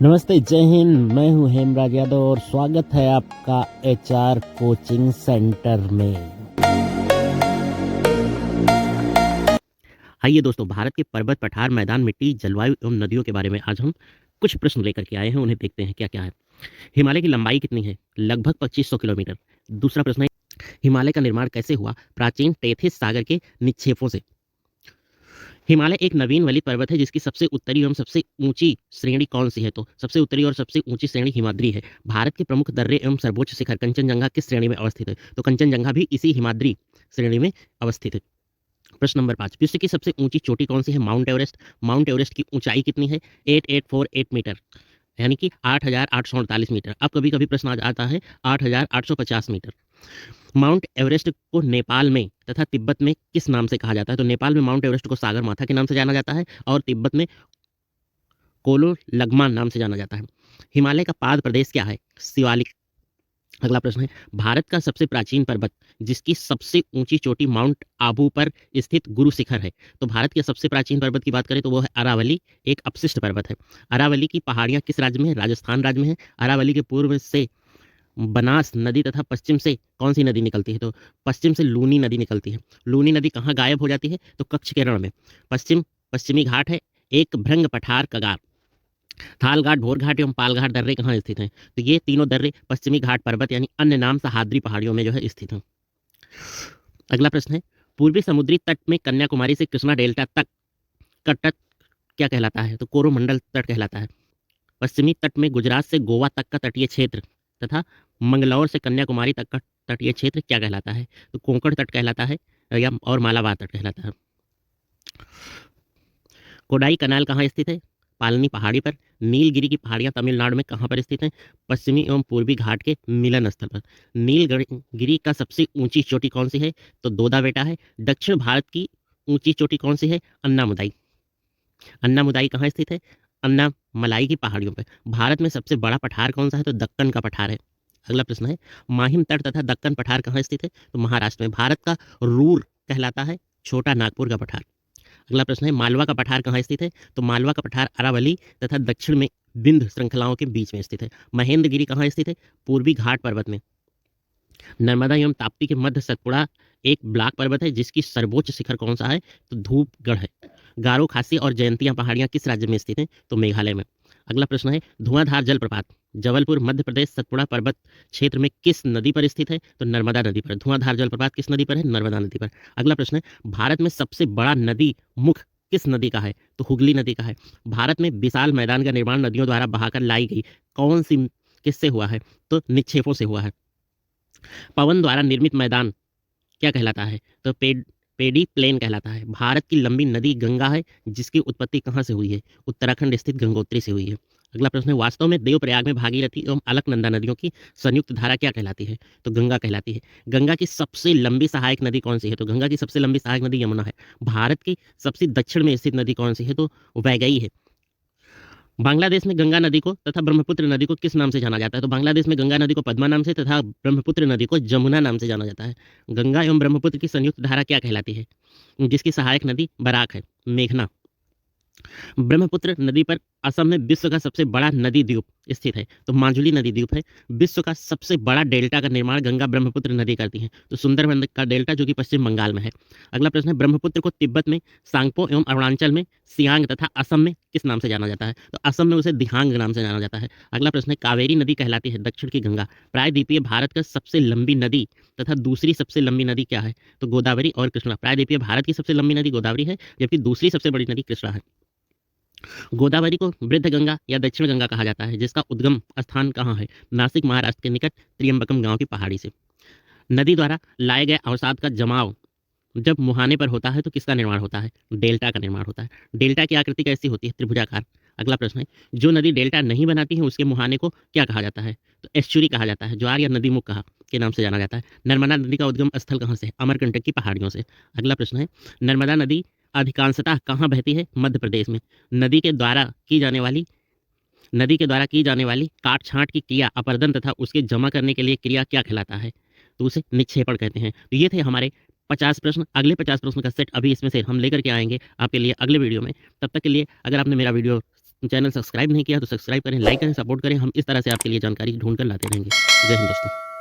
नमस्ते, जय हिंद। मैं हूं हेमराज यादव और स्वागत है आपका एचआर कोचिंग सेंटर में। आइए दोस्तों, भारत के पर्वत, पठार, मैदान, मिट्टी, जलवायु एवं नदियों के बारे में आज हम कुछ प्रश्न लेकर के आए हैं। उन्हें देखते हैं क्या क्या है। हिमालय की लंबाई कितनी है? लगभग 2500 किलोमीटर। दूसरा प्रश्न है, हिमालय का निर्माण कैसे हुआ? प्राचीन टेथिस सागर के निक्षेपों से। हिमालय एक नवीन वलित पर्वत है जिसकी सबसे उत्तरी एवं सबसे ऊंची श्रेणी कौन सी है? तो सबसे उत्तरी और सबसे ऊंची श्रेणी हिमाद्री है। भारत के प्रमुख दर्रे एवं सर्वोच्च शिखर कंचनजंगा किस श्रेणी में अवस्थित है? तो कंचनजंगा भी इसी हिमाद्री श्रेणी में अवस्थित है। प्रश्न नंबर 5, विश्व की सबसे ऊंची चोटी कौन सी है? Mount Everest. माउंट एवरेस्ट की ऊंचाई कितनी है? 8848 मीटर, यानी कि 8848 मीटर। अब कभी कभी प्रश्न आता है 8850 मीटर। माउंट एवरेस्ट को नेपाल में तथा तिब्बत में किस नाम से कहा जाता है? तो नेपाल में माउंट एवरेस्ट को सागर माथा के नाम से जाना जाता है और तिब्बत में कोलोलगमान नाम से जाना जाता है। हिमालय का पाद प्रदेश क्या है? शिवालिक। अगला प्रश्न है, भारत का सबसे प्राचीन पर्वत जिसकी सबसे ऊंची चोटी माउंट आबू पर स्थित गुरु शिखर है। तो भारत के सबसे प्राचीन पर्वत की बात करें तो वो है अरावली, एक अपशिष्ट पर्वत है। अरावली की पहाड़ियां किस राज्य में है? राजस्थान राज्य में है। अरावली के पूर्व से बनास नदी तथा पश्चिम से कौन सी नदी निकलती है? तो पश्चिम से लूनी नदी निकलती है। लूनी नदी कहाँ गायब हो जाती है? तो कच्छ के रण में। पश्चिमी घाट है एक भृंग पठार कगार। थाल घाट, भोर घाट एवं पाल घाट दर्रे कहाँ स्थित हैं? तो ये तीनों दर्रे पश्चिमी घाट पर्वत यानी अन्य नाम सहाद्री पहाड़ियों में जो है स्थित हैं। अगला प्रश्न है, पूर्वी समुद्री तट में कन्याकुमारी से कृष्णा डेल्टा तक का तट क्या कहलाता है? तो कोरोमंडल तट कहलाता है। पश्चिमी तट में गुजरात से गोवा तक का तटीय क्षेत्र तथा मंगलौर से कन्याकुमारी तक का तटीय क्षेत्र क्या कहलाता है? तो कोंकण तट कहलाता है या और मालाबार तट कहलाता है। कोडाई कनाल कहाँ स्थित है? पालनी पहाड़ी पर। नीलगिरी की पहाड़ियां तमिलनाडु में कहाँ पर स्थित हैं? पश्चिमी एवं पूर्वी घाट के मिलन स्थल पर। नीलगिरी का सबसे ऊंची चोटी कौन सी है? तो दोदा बेटा है। दक्षिण भारत की ऊंची चोटी कौन सी है? अन्नामुदाई। अन्नामुदाई कहाँ स्थित है? अन्नामलाई की पहाड़ियों पर। भारत में सबसे बड़ा पठार कौन सा है? तो दक्कन का पठार है। अगला प्रश्न है, माहिम तट तथा दक्कन पठार कहाँ स्थित है? तो महाराष्ट्र में। भारत का रूर कहलाता है छोटा नागपुर का पठार। अगला प्रश्न है, मालवा का पठार कहाँ स्थित है? तो मालवा का पठार अरावली तथा दक्षिण में विंध्य श्रृंखलाओं के बीच में स्थित है। महेंद्रगिरी कहाँ स्थित है? पूर्वी घाट पर्वत में। नर्मदा एवं ताप्ती के मध्य सतपुड़ा एक ब्लॉक पर्वत है जिसकी सर्वोच्च शिखर कौन सा है? तो धूपगढ़ है। गारो खासी और जयंतिया पहाड़ियां किस राज्य में स्थित हैं? तो मेघालय में। अगला प्रश्न है, धुआंधार जलप्रपात जबलपुर मध्य प्रदेश सतपुड़ा पर्वत क्षेत्र में किस नदी पर स्थित है? तो नर्मदा नदी पर। धुआंधार जलप्रपात किस नदी पर है? नर्मदा नदी पर। अगला प्रश्न है, भारत में सबसे बड़ा नदी मुख किस नदी का है? तो हुगली नदी का है। भारत में विशाल मैदान का निर्माण नदियों द्वारा बहाकर लाई गई कौन सी किससे हुआ है? तो निक्षेपों से हुआ है। पवन द्वारा निर्मित मैदान क्या कहलाता है? तो पेडी प्लेन कहलाता है। भारत की लंबी नदी गंगा है जिसकी उत्पत्ति कहाँ से हुई है? उत्तराखंड स्थित गंगोत्री से हुई है। अगला प्रश्न है, वास्तव में देवप्रयाग में भागीरथी एवं अलकनंदा नदियों की संयुक्त धारा क्या कहलाती है? तो गंगा कहलाती है। गंगा की सबसे लंबी सहायक नदी कौन सी है? तो गंगा की सबसे लंबी सहायक नदी यमुना है। भारत की सबसे दक्षिण में स्थित नदी कौन सी है? तो वैगई है। बांग्लादेश में गंगा नदी को तथा ब्रह्मपुत्र नदी को किस नाम से जाना जाता है? तो बांग्लादेश में गंगा नदी को पद्मा नाम से तथा ब्रह्मपुत्र नदी को जमुना नाम से जाना जाता है। गंगा एवं ब्रह्मपुत्र की संयुक्त धारा क्या कहलाती है? जिसकी सहायक नदी बराक है, मेघना। ब्रह्मपुत्र नदी पर असम में विश्व का सबसे बड़ा नदी द्वीप स्थित है, तो माजुली नदी द्वीप है। विश्व का सबसे बड़ा डेल्टा का निर्माण गंगा ब्रह्मपुत्र नदी करती है, तो सुंदरबन का डेल्टा जो कि पश्चिम बंगाल में है। अगला प्रश्न है, ब्रह्मपुत्र को तिब्बत में सांगपो एवं अरुणाचल में सियांग तथा असम में किस नाम से जाना जाता है? तो असम में उसे दिहांग नाम से जाना जाता है। अगला प्रश्न है, कावेरी नदी कहलाती है दक्षिण की गंगा। प्रायद्वीपीय भारत का सबसे लंबी नदी तथा दूसरी सबसे लंबी नदी क्या है? तो गोदावरी और कृष्णा। प्रायद्वीपीय भारत की सबसे लंबी नदी गोदावरी है जबकि दूसरी सबसे बड़ी नदी कृष्णा है। गोदावरी को वृद्ध गंगा या दक्षिण गंगा कहा जाता है जिसका उद्गम स्थान कहाँ है? नासिक महाराष्ट्र के निकट त्रियंबकम गांव की पहाड़ी से। नदी द्वारा लाए गए अवसाद का जमाव जब मुहाने पर होता है तो किसका निर्माण होता है? डेल्टा का निर्माण होता है। डेल्टा की आकृति कैसी होती है? त्रिभुजाकार। अगला प्रश्न है, जो नदी डेल्टा नहीं बनाती है उसके मुहाने को क्या कहा जाता है? तो एस्चुरी कहा जाता है। ज्वार या नदी मुख कहा के नाम से जाना जाता है। नर्मदा नदी का उद्गम स्थल कहाँ से है? अमरकंटक की पहाड़ियों से। अगला प्रश्न है, नर्मदा नदी अधिकांशतः कहाँ बहती है? मध्य प्रदेश में। नदी के द्वारा की जाने वाली काट छांट की क्रिया अपर्दन तथा उसके जमा करने के लिए क्रिया क्या कहलाता है? तो उसे निक्षेपण कहते हैं। तो ये थे हमारे 50 प्रश्न। अगले 50 प्रश्न का सेट अभी इसमें से हम लेकर के आएंगे आपके लिए अगले वीडियो में। तब तक के लिए अगर आपने मेरा वीडियो चैनल सब्सक्राइब नहीं किया तो सब्सक्राइब करें, लाइक करें, सपोर्ट करें। हम इस तरह से आपके लिए जानकारी ढूँढ कर लाते रहेंगे। जय हिंद दोस्तों।